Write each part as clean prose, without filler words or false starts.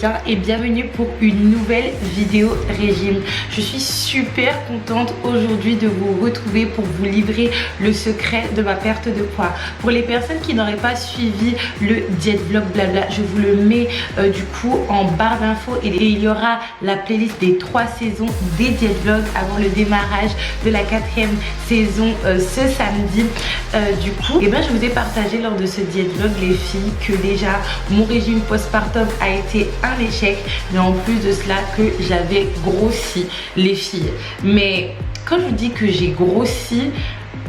bien et bienvenue pour une nouvelle vidéo régime. Je suis super contente aujourd'hui de vous retrouver pour vous livrer le secret de ma perte de poids. Pour les personnes qui n'auraient pas suivi le diet vlog blabla, je vous le mets du coup en barre d'infos et il y aura la playlist des 3 saisons des diet vlogs avant le démarrage de la 4e saison ce samedi. Du coup, et ben, je vous ai partagé lors de ce diet vlog les filles que déjà mon régime postpartum a été un échec, mais en plus de cela que j'avais grossi les filles. Mais quand je vous dis que j'ai grossi,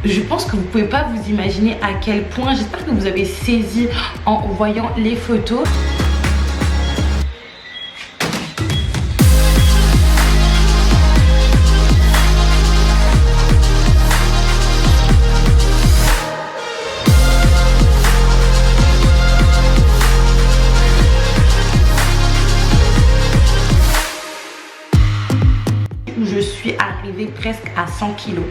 je pense que vous pouvez pas vous imaginer à quel point. J'espère que vous avez saisi en voyant les photos. Je suis arrivée presque à 100 kilos.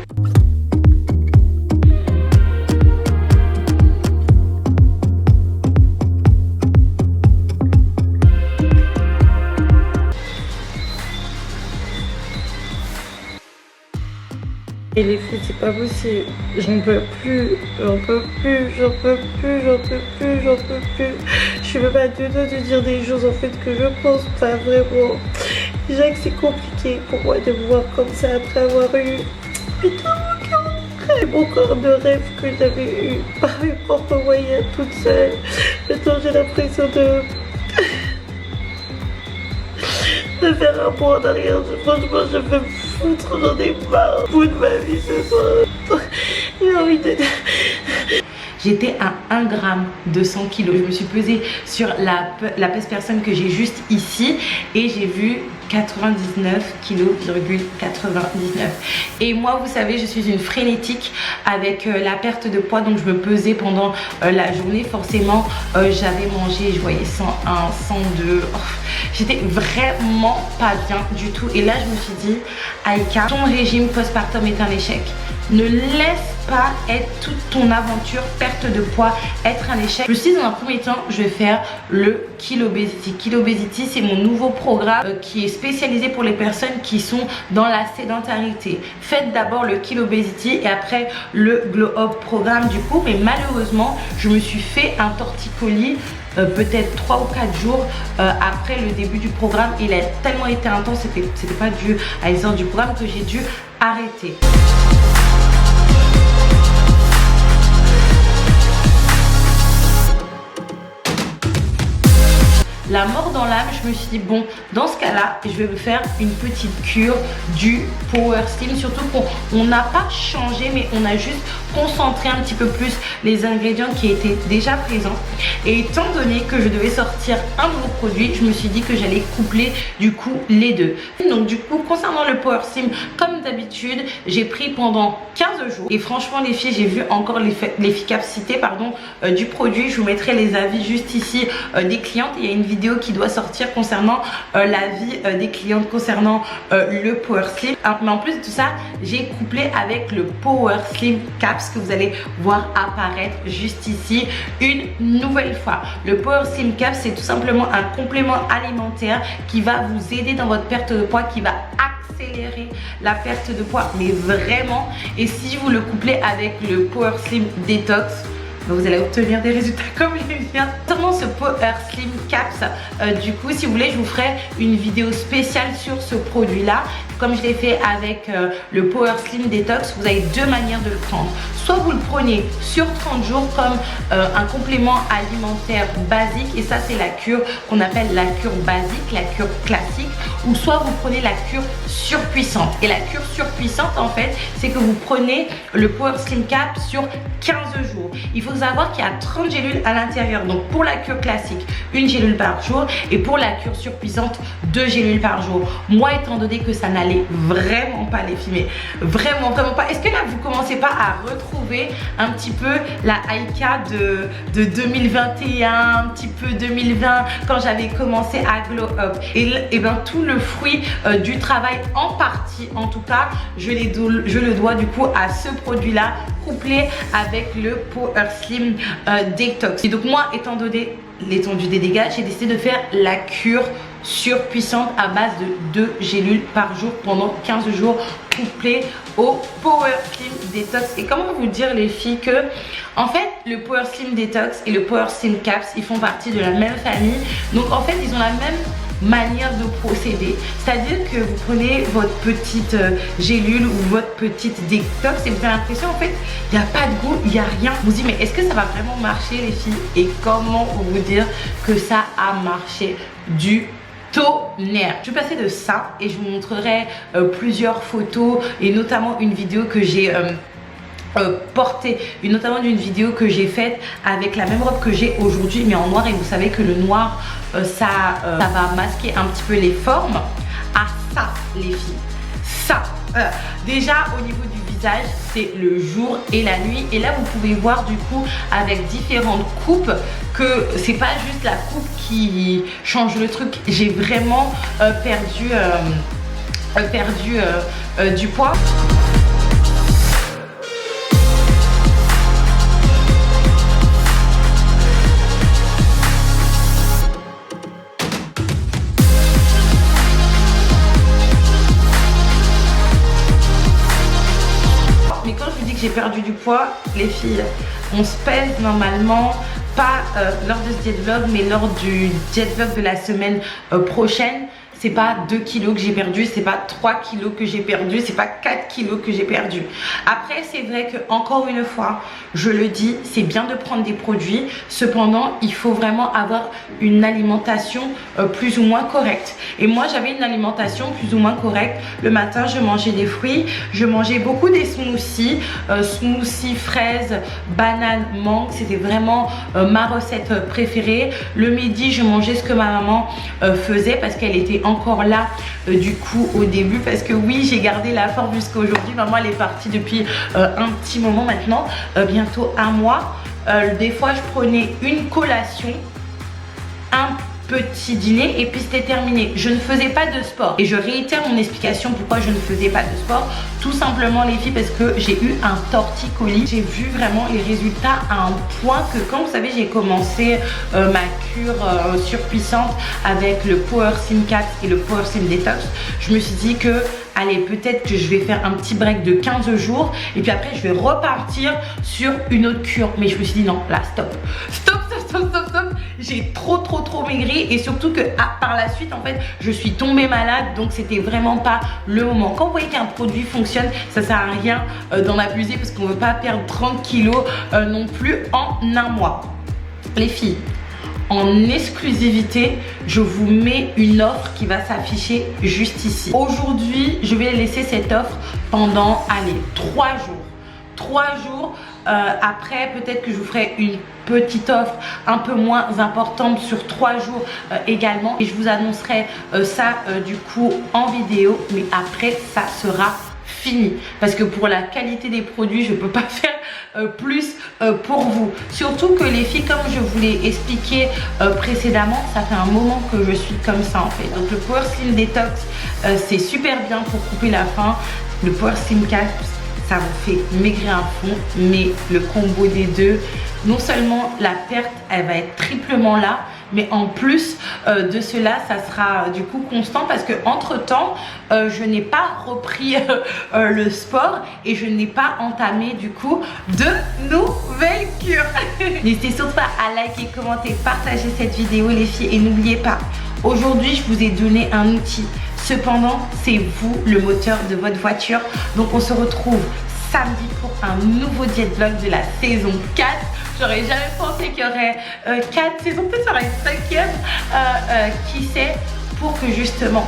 Et les filles, c'est pas possible. J'en peux plus, j'en peux plus, j'en peux plus, j'en peux plus, j'en peux plus. Je suis même à deux doigts de dire des choses en fait que je pense pas vraiment. Déjà que c'est compliqué pour moi de me voir comme ça après avoir eu mon corps de rêve que j'avais eu par mes propres moyens toute seule. Maintenant j'ai l'impression de faire un bond en arrière. Franchement je veux me foutre, j'en ai marre. Au bout de ma vie ce soir. J'ai envie de... J'étais à 1 gramme de 100 kilos. Je me suis pesée sur la pèse personne que j'ai juste ici et j'ai vu 99 kg,99 kg. Et moi, vous savez, je suis une frénétique avec la perte de poids, donc je me pesais pendant la journée. Forcément, j'avais mangé, je voyais 101, 102. Oh, j'étais vraiment pas bien du tout. Et là, je me suis dit, Aïka, ton régime postpartum est un échec. Ne laisse pas être toute ton aventure perte de poids être un échec. Je me suis dit, dans un premier temps, je vais faire le Kill Obesity. Kill Obesity, c'est mon nouveau programme qui est spécialisé pour les personnes qui sont dans la sédentarité. Faites d'abord le Kill Obesity et après le Glow Up programme du coup. Mais malheureusement, je me suis fait un torticolis peut-être 3 ou 4 jours après le début du programme. Il a tellement été intense, c'était pas dû à l'essence du programme, que j'ai dû arrêter. La mort dans l'âme, je me suis dit bon, dans ce cas-là, je vais me faire une petite cure du Power Slim. Surtout qu'on n'a pas changé, mais on a juste concentré un petit peu plus les ingrédients qui étaient déjà présents. Et étant donné que je devais sortir un nouveau produit, je me suis dit que j'allais coupler du coup les deux. Donc du coup, concernant le Power Slim, comme d'habitude, j'ai pris pendant 15 jours. Et franchement les filles, j'ai vu encore l'efficacité du produit. Je vous mettrai les avis juste ici des clientes. Il y a une vidéo qui doit sortir concernant l'avis des clientes concernant le Power Slim. Mais en plus de tout ça, j'ai couplé avec le Power Slim Caps que vous allez voir apparaître juste ici une nouvelle fois. Le Power Slim Caps, c'est tout simplement un complément alimentaire qui va vous aider dans votre perte de poids, qui va accélérer la perte de poids, mais vraiment. Et si vous le couplez avec le Power Slim Detox, vous allez obtenir des résultats comme les miens. Concernant ce Power Slim Caps, du coup, si vous voulez, je vous ferai une vidéo spéciale sur ce produit-là. Comme je l'ai fait avec le Power Slim Detox, vous avez 2 manières de le prendre. Soit vous le prenez sur 30 jours comme un complément alimentaire basique, et ça c'est la cure qu'on appelle la cure basique, la cure classique, ou soit vous prenez la cure surpuissante. Et la cure surpuissante en fait, c'est que vous prenez le Power Slim Cap sur 15 jours. Il faut savoir qu'il y a 30 gélules à l'intérieur. Donc pour la cure classique, 1 gélule par jour, et pour la cure surpuissante, 2 gélules par jour. Moi, étant donné que ça n'allait vraiment pas les filles, mais vraiment pas. Est-ce que là vous commencez pas à retrouver un petit peu la Aïka de 2021, un petit peu 2020 quand j'avais commencé à Glow Up? Et ben tout le fruit du travail, en partie en tout cas, je le dois du coup à ce produit là couplé avec le Power Slim Detox. Et donc moi, étant donné l'étendue des dégâts, j'ai décidé de faire la cure surpuissante à base de 2 gélules par jour pendant 15 jours, couplé au Power Slim Detox. Et comment vous dire les filles que en fait le Power Slim Detox et le Power Slim Caps, ils font partie de la même famille. Donc en fait ils ont la même manière de procéder, c'est-à-dire que vous prenez votre petite gélule ou votre petite détox et vous avez l'impression en fait il n'y a pas de goût, il n'y a rien. Vous dites mais est-ce que ça va vraiment marcher les filles? Et comment vous dire que ça a marché du tonnerre. Je vais passer de ça et je vous montrerai plusieurs photos et notamment une vidéo que j'ai portée, notamment d'une vidéo que j'ai faite avec la même robe que j'ai aujourd'hui mais en noir, et vous savez que le noir ça va masquer un petit peu les formes. Ah ça les filles, ça déjà au niveau du visage c'est le jour et la nuit, et là vous pouvez voir du coup avec différentes coupes que c'est pas juste la coupe qui change le truc. J'ai vraiment perdu du poids. J'ai perdu du poids, les filles, on se pèse normalement pas lors de ce jet vlog mais lors du jet vlog de la semaine prochaine. C'est pas 2 kilos que j'ai perdu, c'est pas 3 kilos que j'ai perdu, c'est pas 4 kilos que j'ai perdu. Après c'est vrai que encore une fois, je le dis, c'est bien de prendre des produits, cependant il faut vraiment avoir une alimentation plus ou moins correcte. Et moi j'avais une alimentation plus ou moins correcte. Le matin je mangeais des fruits, je mangeais beaucoup des smoothies, smoothies fraises, bananes, mangue, c'était vraiment ma recette préférée. Le midi je mangeais ce que ma maman faisait parce qu'elle était encore là du coup au début, parce que oui j'ai gardé la forme jusqu'à aujourd'hui. Maman elle est partie depuis un petit moment maintenant, bientôt un mois. Des fois je prenais une collation, un petit dîner et puis c'était terminé. Je ne faisais pas de sport et je réitère mon explication pourquoi je ne faisais pas de sport. Tout simplement les filles parce que j'ai eu un torticolis. J'ai vu vraiment les résultats à un point que quand vous savez j'ai commencé ma cure surpuissante avec le Power Slim Caps et le Power Slim Detox, je me suis dit que allez, peut-être que je vais faire un petit break de 15 jours et puis après je vais repartir sur une autre cure. Mais je me suis dit non, là stop, j'ai trop maigri, et surtout que par la suite en fait je suis tombée malade, donc c'était vraiment pas le moment. Quand vous voyez qu'un produit fonctionne, ça sert à rien d'en abuser parce qu'on veut pas perdre 30 kilos non plus en un mois. Les filles, en exclusivité, je vous mets une offre qui va s'afficher juste ici. Aujourd'hui, je vais laisser cette offre pendant, allez, 3 jours. 3 jours, après peut-être que je vous ferai une petite offre un peu moins importante sur 3 jours également. Et je vous annoncerai ça du coup en vidéo, mais après ça sera fini. Parce que pour la qualité des produits, je ne peux pas faire plus pour vous. Surtout que les filles, comme je vous l'ai expliqué précédemment, ça fait un moment que je suis comme ça en fait. Donc le Power Slim Detox, c'est super bien pour couper la faim. Le Power Slim Caps, ça vous fait maigrir à fond, mais le combo des deux, non seulement la perte elle va être triplement là, mais en plus de cela ça sera du coup constant, parce que entre temps je n'ai pas repris le sport et je n'ai pas entamé du coup de nouvelles cures. N'hésitez surtout pas à liker, commenter, partager cette vidéo les filles, et n'oubliez pas, aujourd'hui je vous ai donné un outil. Cependant, c'est vous le moteur de votre voiture. Donc on se retrouve samedi pour un nouveau diet vlog de la saison 4. J'aurais jamais pensé qu'il y aurait 4 saisons, peut-être ça aurait une 5e, qui sait, pour que justement,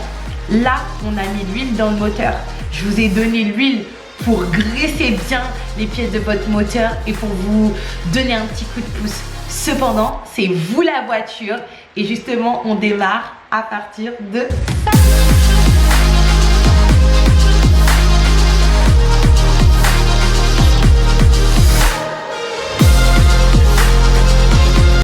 là on a mis l'huile dans le moteur. Je vous ai donné l'huile pour graisser bien les pièces de votre moteur et pour vous donner un petit coup de pouce. Cependant, c'est vous la voiture, et justement on démarre à partir de ça.